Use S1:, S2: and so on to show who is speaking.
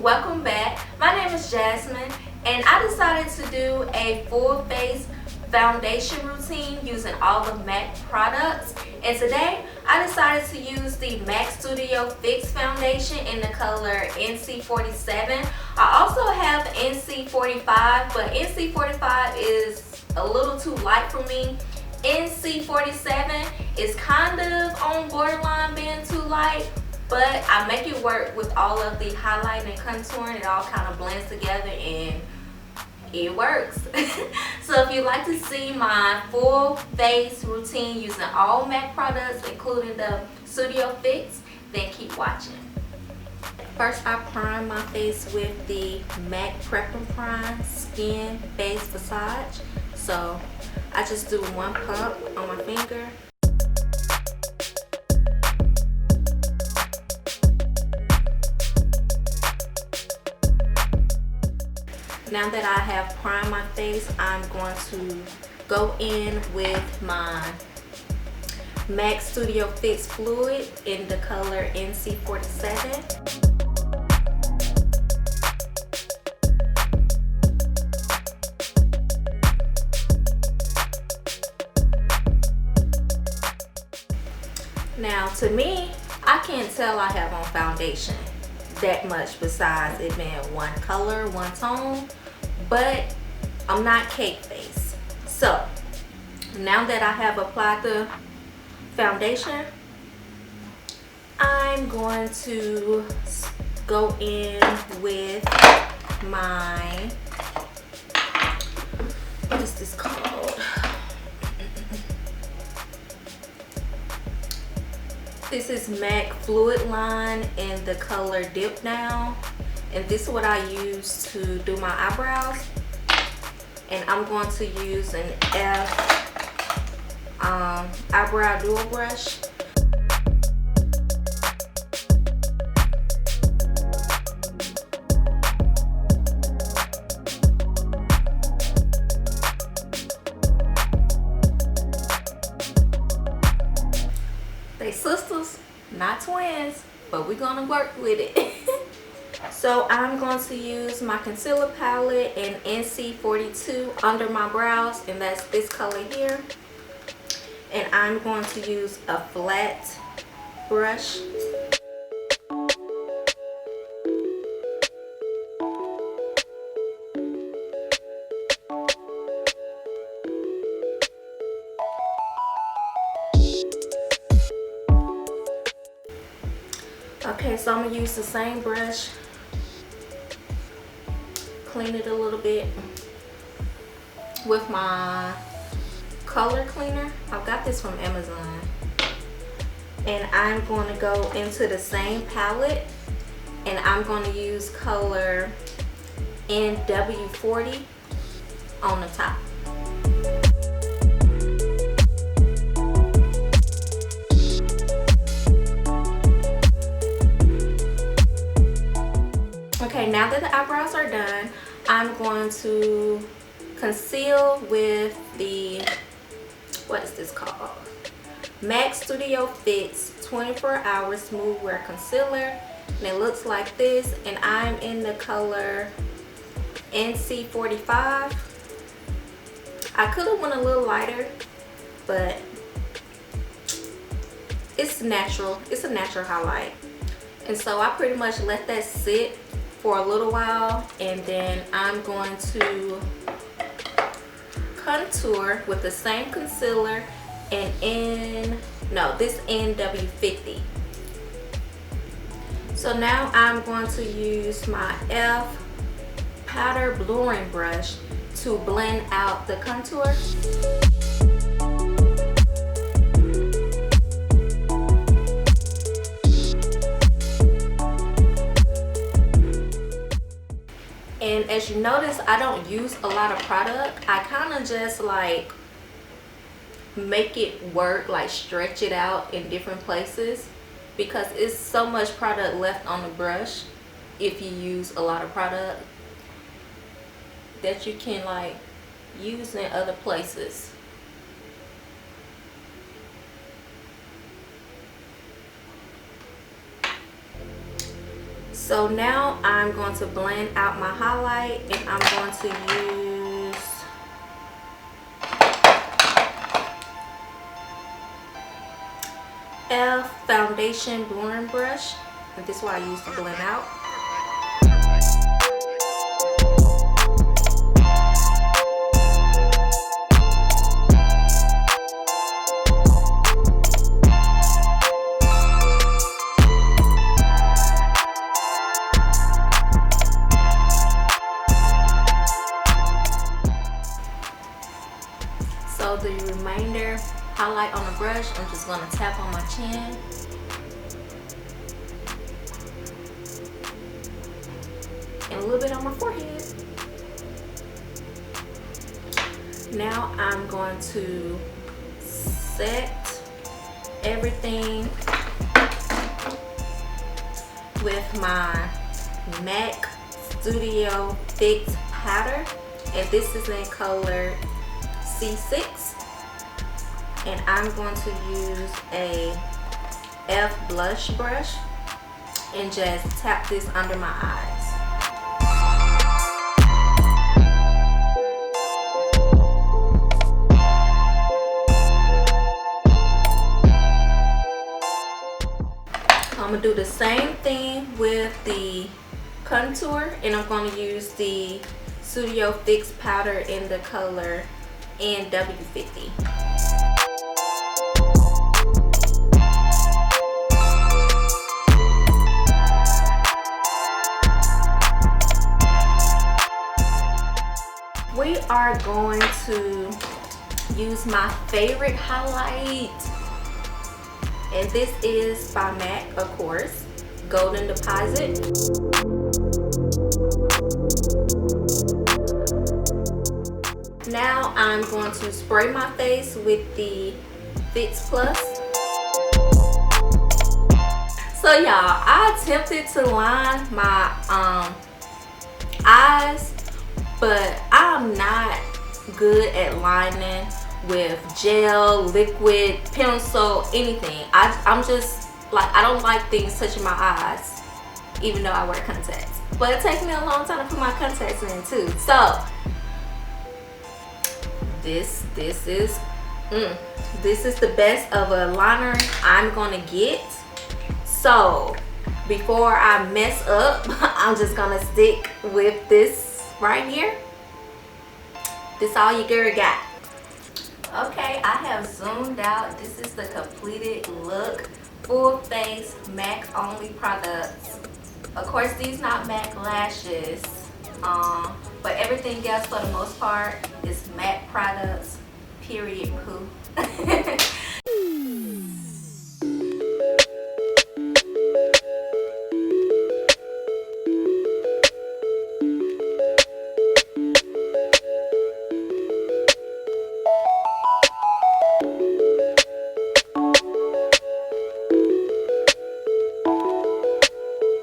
S1: welcome back. My name is Jasmine and I decided to do a full face foundation routine using all the MAC products, and today I decided to use the MAC Studio Fix foundation in the color NC47. I also have NC45, but NC45 is a little too light for me. NC47 is kind of on borderline being too light, but I make it work with all of the highlighting and contouring. It all kind of blends together and it works. So if you'd like to see my full face routine using all MAC products, including the Studio Fix, then keep watching. First, I prime my face with the MAC Prep and Prime Skin Base Massage. So I just do one pump on my finger. Now that I have primed my face, I'm going to go in with my MAC Studio Fix Fluid in the color NC47. Now, to me, I can't tell I have on foundation that much besides it being one color, one tone, but I'm not cake face. So now that I have applied the foundation, I'm going to go in with my, what is this called? This is MAC Fluid Line in the color Dip Down, and this is what I use to do my eyebrows. And I'm going to use an eyebrow dual brush. They sisters, not twins, but we're gonna work with it. So I'm going to use my concealer palette in NC42 under my brows, and that's this color here. And I'm going to use a flat brush. Okay, so I'm gonna use the same brush, clean it a little bit with my color cleaner. I've got this from Amazon, and I'm going to go into the same palette, and I'm going to use color NW40 on the top. Okay, now that the eyebrows are done, I'm going to conceal with the, what is this called? MAC Studio Fix 24 Hour Smooth Wear Concealer. And it looks like this, and I'm in the color NC45. I could have went a little lighter, but it's natural. It's a natural highlight. And so I pretty much let that sit for a little while, and then I'm going to contour with the same concealer and this NW50. So now I'm going to use my powder blurring brush to blend out the contour. And as you notice, I don't use a lot of product. I kind of just like make it work, like stretch it out in different places, because it's so much product left on the brush if you use a lot of product that you can like use in other places. So now I'm going to blend out my highlight, and I'm going to use foundation blurring brush, and this is what I use to blend out. So the remainder highlight on the brush, I'm just going to tap on my chin. And a little bit on my forehead. Now I'm going to set everything with my MAC Studio Fix powder, and this is in color C6. And I'm going to use a F blush brush and just tap this under my eyes. I'm gonna do the same thing with the contour, and I'm going to use the Studio Fix powder in the color NW50. We are going to use my favorite highlight, and this is by MAC, of course, Golden Deposit. Now I'm going to spray my face with the Fix Plus. So y'all, I attempted to line my eyes, but I'm not good at lining with gel, liquid, pencil, anything. I'm just like, I don't like things touching my eyes, even though I wear contacts. But it takes me a long time to put my contacts in too. So this is the best of a liner I'm gonna get. So before I mess up, I'm just gonna stick with this right here. This all your girl got. Okay, I have zoomed out. This is the completed look. Full face MAC only products. Of course, these not MAC lashes, but everything else for the most part is MAC products. Period. Poo.